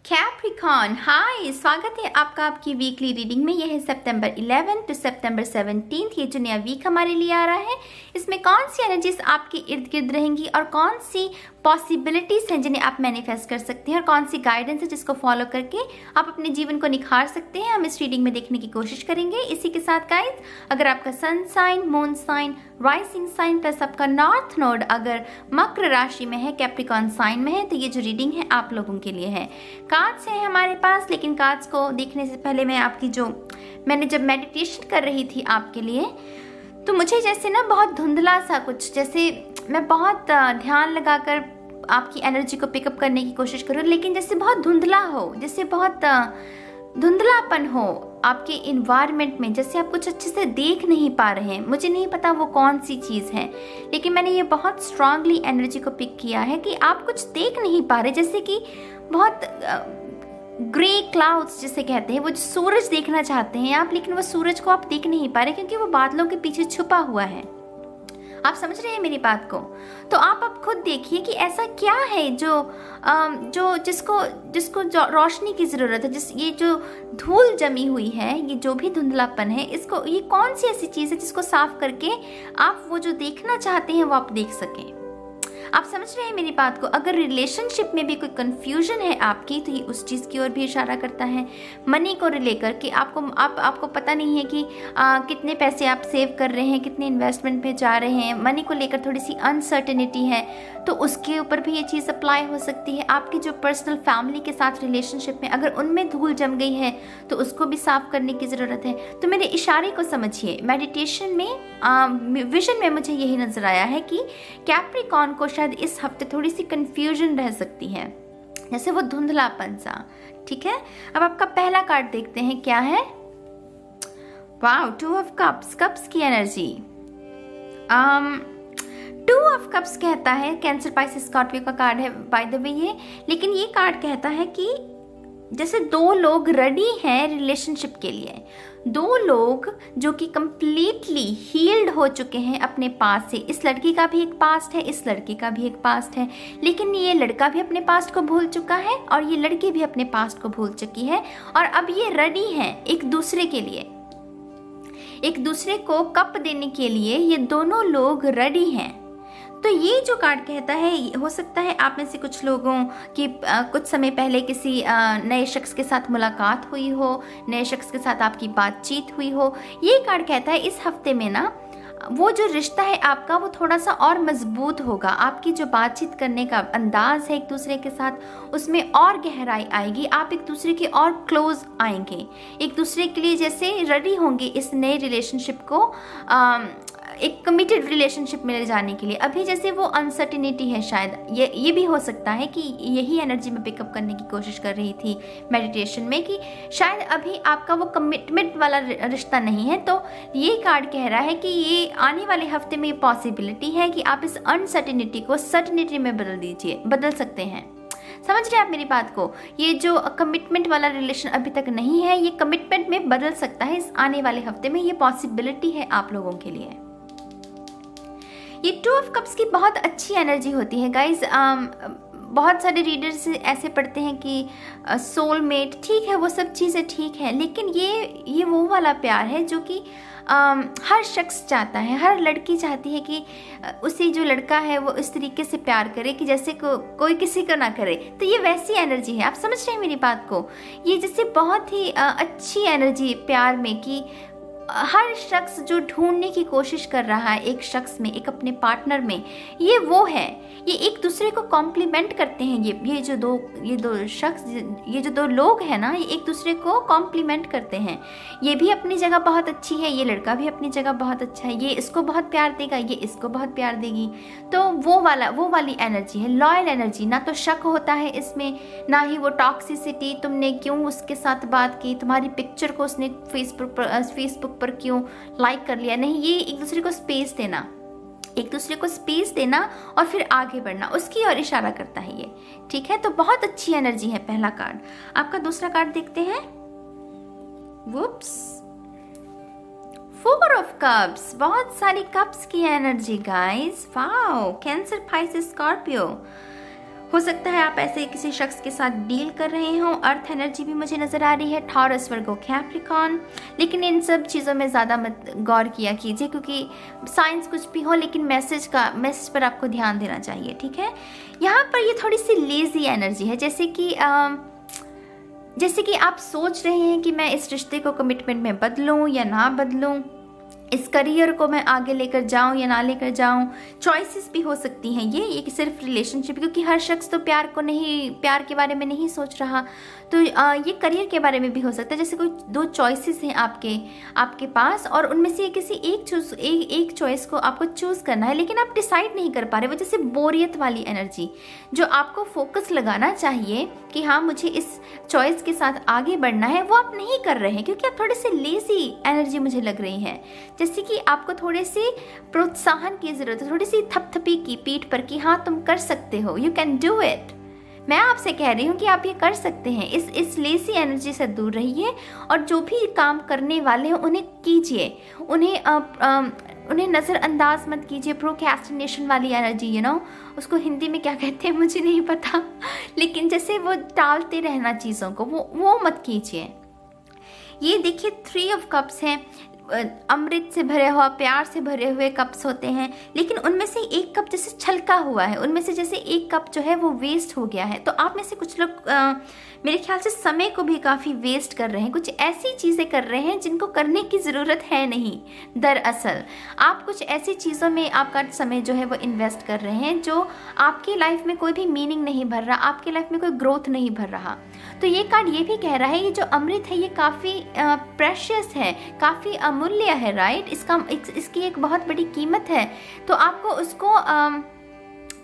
Capricorn, हाय, स्वागत है आपका आपकी वीकली रीडिंग में। यह है सितंबर 11 टू सितंबर 17। ये जो नया वीक हमारे लिए आ रहा है, इसमें कौन सी एनर्जीज आपके इर्द गिर्द रहेंगी और कौन सी पॉसिबिलिटीज हैं जिन्हें आप मैनिफेस्ट कर सकते हैं और कौन सी गाइडेंस है जिसको फॉलो करके आप अपने जीवन को निखार सकते हैं, हम इस रीडिंग में देखने की कोशिश करेंगे। इसी के साथ गाइस, अगर आपका sun sign, moon sign, rising sign plus आपका नॉर्थ नोड अगर मकर राशि में है, कैप्रिकॉर्न साइन में है, तो ये जो रीडिंग है आप लोगों के लिए है। कार्ड्स हैं हमारे पास, लेकिन कार्ड्स को देखने से पहले मैंने जब मेडिटेशन कर रही थी आपके लिए, तो मुझे जैसे ना बहुत धुंधला सा कुछ, जैसे मैं बहुत ध्यान लगाकर आपकी एनर्जी को पिकअप करने की कोशिश करूँ, लेकिन जैसे बहुत धुंधला हो, जैसे बहुत धुंधलापन हो आपके इन्वायरमेंट में, जैसे आप कुछ अच्छे से देख नहीं पा रहे हैं। मुझे नहीं पता वो कौन सी चीज़ है, लेकिन मैंने ये बहुत स्ट्रांगली एनर्जी को पिक किया है कि आप कुछ देख नहीं पा रहे, जैसे कि बहुत ग्रे क्लाउड्स जिसे कहते हैं, वो सूरज देखना चाहते हैं आप, लेकिन वो सूरज को आप देख नहीं पा रहे क्योंकि वो बादलों के पीछे छुपा हुआ है। आप समझ रहे हैं मेरी बात को? तो आप खुद देखिए कि ऐसा क्या है जिसको रोशनी की ज़रूरत है, ये जो धूल जमी हुई है, ये जो भी धुंधलापन है, ये कौन सी ऐसी चीज़ है जिसको साफ करके आप वो जो देखना चाहते हैं वो आप देख सकें। आप समझ रहे हैं मेरी बात को? अगर रिलेशनशिप में भी कोई कंफ्यूजन है आपकी, तो ये उस चीज़ की ओर भी इशारा करता है। मनी को लेकर कि आपको पता नहीं है कि कितने पैसे आप सेव कर रहे हैं, कितने इन्वेस्टमेंट पे जा रहे हैं, मनी को लेकर थोड़ी सी अनसर्टेनिटी है, तो उसके ऊपर भी ये चीज़ अप्लाई हो सकती है। आपकी जो पर्सनल फैमिली के साथ रिलेशनशिप में अगर उनमें धूल जम गई है, तो उसको भी साफ करने की ज़रूरत है। तो मेरे इशारे को समझिए। मेडिटेशन में विजन में मुझे यही नज़र आया है कि कैप्रिकॉर्न को शायद इस हफ्ते थोड़ी सी कंफ्यूजन रह सकती है, जैसे वो धुंधलापन सा। ठीक है, अब आपका पहला कार्ड देखते हैं क्या है। वाओ, 2 ऑफ कप्स, कप्स की एनर्जी। 2 ऑफ कप्स कहता है, कैंसर, पाइसेस, स्कॉर्पियो का कार्ड है बाय द वे ये, लेकिन ये कार्ड कहता है कि जैसे 2 लोग रेडी हैं रिलेशनशिप के लिए, 2 लोग जो कि कंप्लीटली हील्ड हो चुके हैं अपने पास्ट से। इस लड़की का भी एक पास्ट है, इस लड़के का भी एक पास्ट है, लेकिन ये लड़का भी अपने पास्ट को भूल चुका है और ये लड़की भी अपने पास्ट को भूल चुकी है, और अब ये रेडी हैं एक दूसरे के लिए, एक दूसरे को कप देने के लिए ये दोनों लोग रेडी हैं। तो ये जो कार्ड कहता है, हो सकता है आप में से कुछ लोगों की कुछ समय पहले किसी नए शख्स के साथ मुलाकात हुई हो, नए शख्स के साथ आपकी बातचीत हुई हो। ये कार्ड कहता है इस हफ्ते में ना वो जो रिश्ता है आपका वो थोड़ा सा और मजबूत होगा। आपकी जो बातचीत करने का अंदाज है एक दूसरे के साथ, उसमें और गहराई आएगी, आप एक दूसरे के और क्लोज आएंगे, एक दूसरे के लिए जैसे रेडी होंगे इस नए रिलेशनशिप को एक कमिटेड रिलेशनशिप में ले जाने के लिए। अभी जैसे वो अनसर्टिनिटी है, शायद ये भी हो सकता है कि यही एनर्जी में पिकअप करने की कोशिश कर रही थी मेडिटेशन में, कि शायद अभी आपका वो कमिटमेंट वाला रिश्ता नहीं है। तो ये कार्ड कह रहा है कि ये आने वाले हफ्ते में ये पॉसिबिलिटी है कि आप इस अनसर्टिनिटी को सर्टिनिटी में बदल सकते हैं। समझ रहे हैं आप मेरी बात को? ये जो कमिटमेंट वाला रिलेशन अभी तक नहीं है, ये कमिटमेंट में बदल सकता है इस आने वाले हफ्ते में, ये पॉसिबिलिटी है आप लोगों के लिए। ये 2 ऑफ कप्स की बहुत अच्छी एनर्जी होती है गाइज। बहुत सारे रीडर्स ऐसे पढ़ते हैं कि सोलमेट, ठीक है, वो सब चीज़ें ठीक है, लेकिन ये वो वाला प्यार है जो कि हर शख्स चाहता है, हर लड़की चाहती है कि उसे जो लड़का है वो इस तरीके से प्यार करे कि जैसे कोई किसी को ना करे। तो ये वैसी एनर्जी है। आप समझ रहे हैं मेरी बात को? ये जैसे बहुत ही अच्छी एनर्जी प्यार में, कि हर शख्स जो ढूंढने की कोशिश कर रहा है एक शख्स में, एक अपने पार्टनर में, ये वो है। ये एक दूसरे को कॉम्प्लीमेंट करते हैं। ये जो दो लोग हैं ना, ये एक दूसरे को कॉम्प्लीमेंट करते हैं। ये भी अपनी जगह बहुत अच्छी है, ये लड़का भी अपनी जगह बहुत अच्छा है, ये इसको बहुत प्यार देगा, ये इसको बहुत प्यार देगी। तो वो वाली एनर्जी है, लॉयल एनर्जी। ना तो शक होता है इसमें, ना ही वो टॉक्सिसिटी, तुमने क्यों उसके साथ बात की, तुम्हारी पिक्चर को उसने फेसबुक पर क्यों लाइक कर लिया। नहीं, ये एक दूसरे को स्पेस देना, एक दूसरे को स्पेस देना और फिर आगे बढ़ना, उसकी ओर इशारा करता है ये। ठीक है, तो बहुत अच्छी एनर्जी है पहला कार्ड। आपका दूसरा कार्ड देखते हैं। वुप्स, 4 ऑफ कप्स, बहुत सारी कप्स की energy guys. Wow, cancer, Pisces, Scorpio. हो सकता है आप ऐसे किसी शख्स के साथ डील कर रहे हो। अर्थ एनर्जी भी मुझे नज़र आ रही है, टॉरस, वर्गो, कैप्रिकॉर्न। लेकिन इन सब चीज़ों में ज़्यादा मत गौर किया कीजिए, क्योंकि साइंस कुछ भी हो, लेकिन मैसेज पर आपको ध्यान देना चाहिए, ठीक है। यहाँ पर ये थोड़ी सी लेज़ी एनर्जी है, जैसे कि आप सोच रहे हैं कि मैं इस रिश्ते को कमिटमेंट में बदलूं या ना बदलूं, इस करियर को मैं आगे लेकर जाऊं या ना लेकर जाऊं। चॉइसेस भी हो सकती हैं ये सिर्फ रिलेशनशिप, क्योंकि हर शख्स तो प्यार के बारे में नहीं सोच रहा, तो ये करियर के बारे में भी हो सकता है। जैसे कोई दो चॉइसेस हैं आपके पास, और उनमें से किसी एक चॉइस को आपको चूज़ करना है, लेकिन आप डिसाइड नहीं कर पा रहे। वो जैसे बोरियत वाली एनर्जी, जो आपको फोकस लगाना चाहिए कि हाँ मुझे इस चॉइस के साथ आगे बढ़ना है, वो आप नहीं कर रहे हैं, क्योंकि आप थोड़े से लेजी एनर्जी मुझे लग रही है। जैसे कि आपको थोड़े से प्रोत्साहन की ज़रूरत है, थोड़ी सी थपथपी की पीठ पर कि हाँ तुम कर सकते हो, यू कैन डू इट। मैं आपसे कह रही हूँ कि आप ये कर सकते हैं। इस लेसी एनर्जी से दूर रहिए, और जो भी काम करने वाले हैं उन्हें कीजिए, उन्हें नज़रअंदाज मत कीजिए। प्रोक्रेस्टिनेशन वाली एनर्जी, उसको हिंदी में क्या कहते हैं मुझे नहीं पता, लेकिन जैसे वो टालते रहना चीज़ों को, वो मत कीजिए। ये देखिए 3 ऑफ कप्स हैं, अमृत से भरे हुआ, प्यार से भरे हुए कप्स होते हैं, लेकिन उनमें से एक कप जैसे छलका हुआ है, उनमें से जैसे एक कप जो है वो वेस्ट हो गया है। तो आप में से कुछ लोग मेरे ख्याल से समय को भी काफ़ी वेस्ट कर रहे हैं, कुछ ऐसी चीज़ें कर रहे हैं जिनको करने की ज़रूरत है नहीं। दरअसल आप कुछ ऐसी चीज़ों में आपका समय जो है वो इन्वेस्ट कर रहे हैं जो आपकी लाइफ में कोई भी मीनिंग नहीं भर रहा, आपकी लाइफ में कोई ग्रोथ नहीं भर रहा। तो ये कार्ड ये भी कह रहा है, ये जो अमृत है ये काफ़ी प्रेशियस है, काफ़ी अमूल्य है, राइट। इसकी एक बहुत बड़ी कीमत है, तो आपको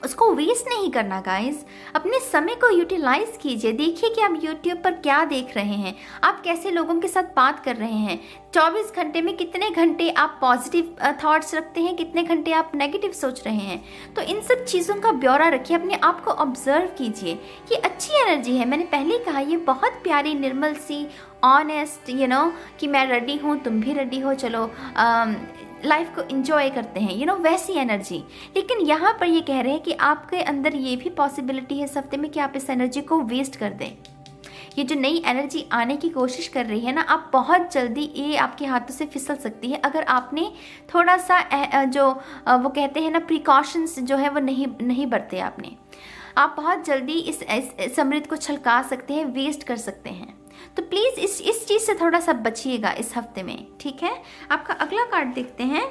उसको वेस्ट नहीं करना गाइस। अपने समय को यूटिलाइज कीजिए। देखिए कि आप यूट्यूब पर क्या देख रहे हैं, आप कैसे लोगों के साथ बात कर रहे हैं। 24 घंटे में कितने घंटे आप पॉजिटिव थॉट्स रखते हैं, कितने घंटे आप नेगेटिव सोच रहे हैं। तो इन सब चीज़ों का ब्यौरा रखिए, अपने आप को ऑब्जर्व कीजिए। ये अच्छी एनर्जी है, मैंने पहले कहा, ये बहुत प्यारी, निर्मल सी, ऑनेस्ट, कि मैं रेडी हूँ, तुम भी रेडी हो, चलो लाइफ को एंजॉय करते हैं, वैसी एनर्जी। लेकिन यहाँ पर ये कह रहे हैं कि आपके अंदर ये भी पॉसिबिलिटी है इस हफ्ते में कि आप इस एनर्जी को वेस्ट कर दें। ये जो नई एनर्जी आने की कोशिश कर रही है ना, आप बहुत जल्दी ये आपके हाथों से फिसल सकती है अगर आपने थोड़ा सा वो कहते हैं ना प्रिकॉशंस जो है वो नहीं बरते आपने। आप बहुत जल्दी इस अमृत को छलका सकते हैं, वेस्ट कर सकते हैं। तो प्लीज़ इस चीज़ से थोड़ा सा बचिएगा इस हफ्ते में, ठीक है। आपका अगला कार्ड देखते हैं।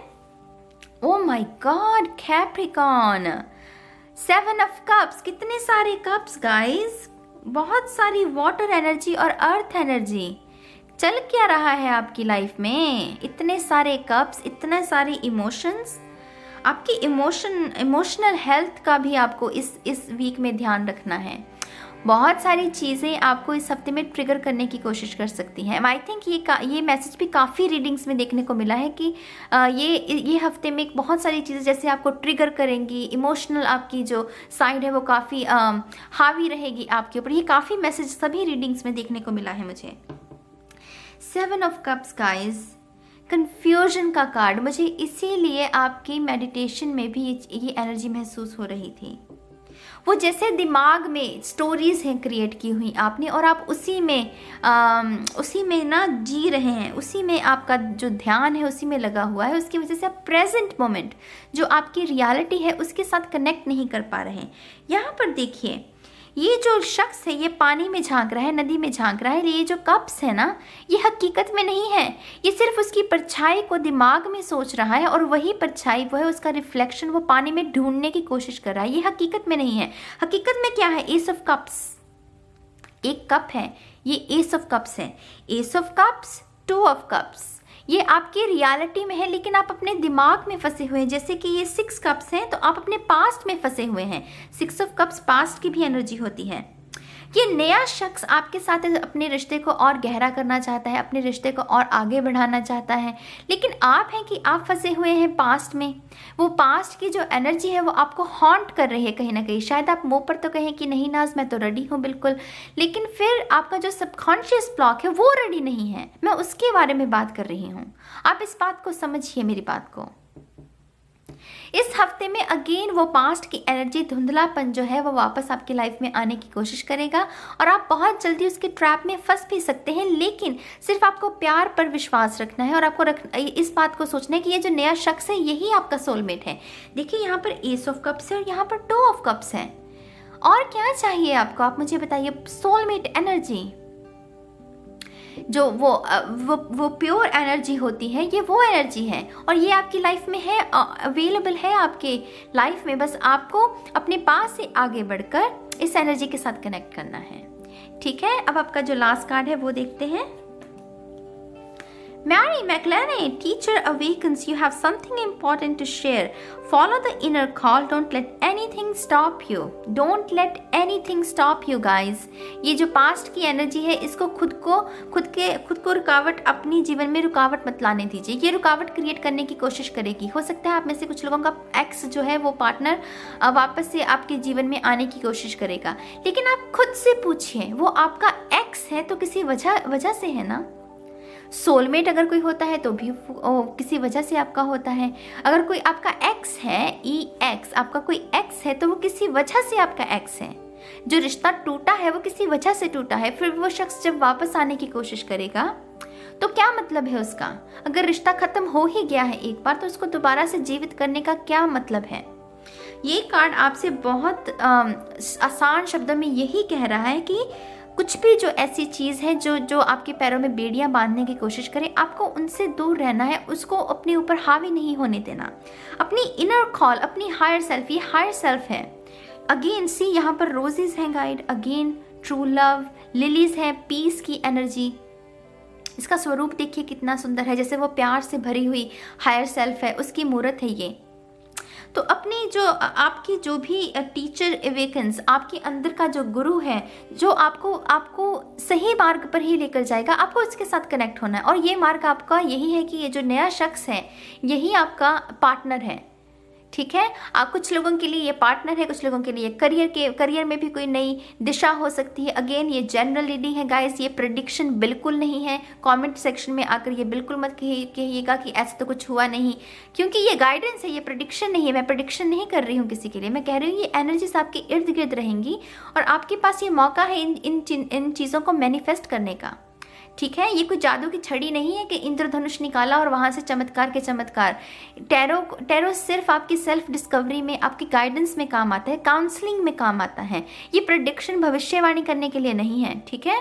Oh my God, Capricorn, 7 of cups. कितने सारे कप्स गाइस, बहुत सारी वाटर एनर्जी और अर्थ एनर्जी। चल क्या रहा है आपकी लाइफ में? इतने सारे कप्स, इतने सारे इमोशंस। आपकी इमोशनल हेल्थ का भी आपको इस वीक में ध्यान रखना है। बहुत सारी चीज़ें आपको इस हफ्ते में ट्रिगर करने की कोशिश कर सकती हैं। आई थिंक ये मैसेज भी काफ़ी रीडिंग्स में देखने को मिला है कि ये हफ्ते में बहुत सारी चीज़ें जैसे आपको ट्रिगर करेंगी। इमोशनल आपकी जो साइड है वो काफ़ी हावी रहेगी आपके ऊपर। ये काफ़ी मैसेज सभी रीडिंग्स में देखने को मिला है मुझे। 7 ऑफ कप्स गाइज, कन्फ्यूजन का कार्ड। मुझे इसीलिए आपकी मेडिटेशन में भी ये एनर्जी महसूस हो रही थी। वो जैसे दिमाग में स्टोरीज हैं क्रिएट की हुई आपने, और आप उसी में ना जी रहे हैं, उसी में आपका जो ध्यान है उसी में लगा हुआ है। उसकी वजह से आप प्रेजेंट मोमेंट जो आपकी रियलिटी है उसके साथ कनेक्ट नहीं कर पा रहे हैं। यहाँ पर देखिए, ये जो शख्स है ये पानी में झांक रहा है, नदी में झांक रहा है। ये जो कप्स है ना, ये हकीकत में नहीं है, ये सिर्फ उसकी परछाई को दिमाग में सोच रहा है, और वही परछाई वो है, उसका रिफ्लेक्शन वो पानी में ढूंढने की कोशिश कर रहा है। ये हकीकत में नहीं है। हकीकत में क्या है? एस ऑफ कप्स, एक कप है, ये एस ऑफ कप्स है। S of cups, 2 of cups, ये आपकी रियलिटी में है, लेकिन आप अपने दिमाग में फंसे हुए हैं। जैसे कि ये 6 कप्स हैं, तो आप अपने पास्ट में फंसे हुए हैं। 6 ऑफ कप्स पास्ट की भी एनर्जी होती है। ये नया शख्स आपके साथ अपने रिश्ते को और गहरा करना चाहता है, अपने रिश्ते को और आगे बढ़ाना चाहता है, लेकिन आप हैं कि आप फंसे हुए हैं पास्ट में। वो पास्ट की जो एनर्जी है वो आपको हॉन्ट कर रही है कहीं ना कहीं। शायद आप मुंह पर तो कहें कि नहीं नाज, मैं तो रेडी हूँ बिल्कुल, लेकिन फिर आपका जो सबकॉन्शियस ब्लॉक है वो रेडी नहीं है। मैं उसके बारे में बात कर रही हूँ। आप इस बात को समझिए, मेरी बात को। इस हफ्ते में अगेन वो पास्ट की एनर्जी, धुंधलापन जो है वो वापस आपकी लाइफ में आने की कोशिश करेगा और आप बहुत जल्दी उसके ट्रैप में फंस भी सकते हैं। लेकिन सिर्फ आपको प्यार पर विश्वास रखना है और आपको इस बात को सोचना है कि ये जो नया शख्स है यही आपका सोलमेट है। देखिए यहाँ पर एस ऑफ कप्स है और यहाँ पर 2 ऑफ कप्स है। और क्या चाहिए आपको, आप मुझे बताइए। सोलमेट एनर्जी जो वो प्योर एनर्जी होती है, ये वो एनर्जी है और ये आपकी लाइफ में है, अवेलेबल है आपके लाइफ में। बस आपको अपने पास से आगे बढ़कर इस एनर्जी के साथ कनेक्ट करना है। ठीक है, अब आपका जो लास्ट कार्ड है वो देखते हैं। Mary McLaren, teacher awakens. You have something important to share. Follow the inner call. Don't let anything stop you. Don't let anything stop you, guys. ये जो पास्ट की एनर्जी है, इसको खुद को रुकावट, अपनी जीवन में रुकावट मत लाने दीजिए। ये रुकावट क्रिएट करने की कोशिश करेगी। हो सकता है आप में से कुछ लोगों का एक्स जो है वो पार्टनर वापस से आपके जीवन में आने की कोशिश करेगा, लेकिन आप खुद से पूछिए, वो आपका एक्स है तो किसी वजह से है ना। सोलमेट अगर कोई होता है तो भी किसी वजह से आपका होता है। अगर कोई आपका एक्स है, EX आपका कोई एक्स है, तो वो किसी वजह से आपका एक्स है। जो रिश्ता टूटा है वो किसी वजह से टूटा है। फिर वो शख्स जब वापस आने की कोशिश करेगा तो क्या मतलब है उसका। अगर रिश्ता खत्म हो ही गया है एक बार, तो उसको दोबारा से जीवित करने का क्या मतलब है। ये कार्ड आपसे बहुत आसान शब्दों में यही कह रहा है कि कुछ भी जो ऐसी चीज़ है जो आपके पैरों में बेड़ियां बांधने की कोशिश करे, आपको उनसे दूर रहना है, उसको अपने ऊपर हावी नहीं होने देना। अपनी इनर कॉल, अपनी हायर सेल्फ, ये हायर सेल्फ है। अगेन सी यहाँ पर रोजेज हैं guide, again true love, lilies है, पीस की एनर्जी। इसका स्वरूप देखिए कितना सुंदर है, जैसे वो प्यार से भरी हुई हायर सेल्फ है, उसकी मूर्त है ये। तो अपनी जो आपकी जो भी टीचर अवेकन्स, आपके अंदर का जो गुरु है, जो आपको सही मार्ग पर ही लेकर जाएगा, आपको इसके साथ कनेक्ट होना है। और ये मार्ग आपका यही है कि ये जो नया शख्स है यही आपका पार्टनर है। ठीक है, कुछ लोगों के लिए ये पार्टनर है, कुछ लोगों के लिए करियर में भी कोई नई दिशा हो सकती है। अगेन ये जनरल रीडिंग है गाइस, ये प्रेडिक्शन बिल्कुल नहीं है। कमेंट सेक्शन में आकर ये बिल्कुल मत कहिएगा कि ऐसा तो कुछ हुआ नहीं, क्योंकि ये गाइडेंस है, ये प्रेडिक्शन नहीं है। मैं प्रेडिक्शन नहीं कर रही हूँ किसी के लिए, मैं कह रही हूँ ये एनर्जीज आपके इर्द गिर्द रहेंगी और आपके पास ये मौका है इन चीज़ों को मैनिफेस्ट करने का। ठीक है, ये कोई जादू की छड़ी नहीं है कि इंद्रधनुष निकाला और वहाँ से चमत्कार के चमत्कार। टैरो सिर्फ आपकी सेल्फ डिस्कवरी में, आपकी गाइडेंस में काम आता है, काउंसलिंग में काम आता है। ये प्रेडिक्शन, भविष्यवाणी करने के लिए नहीं है। ठीक है,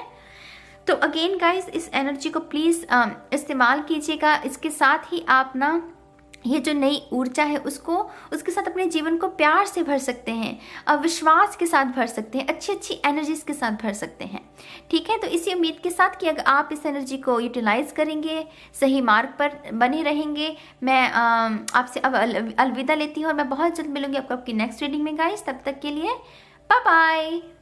तो अगेन गाइस, इस एनर्जी को प्लीज़ इस्तेमाल कीजिएगा। इसके साथ ही आप ना ये जो नई ऊर्जा है उसके साथ अपने जीवन को प्यार से भर सकते हैं, विश्वास के साथ भर सकते हैं, अच्छी एनर्जीज के साथ भर सकते हैं। ठीक है, तो इसी उम्मीद के साथ कि अगर आप इस एनर्जी को यूटिलाइज करेंगे, सही मार्ग पर बने रहेंगे, मैं आपसे अब अलविदा लेती हूँ और मैं बहुत जल्द मिलूंगी आपको आपकी नेक्स्ट रीडिंग में गाइस। तब तक के लिए बाय बाय।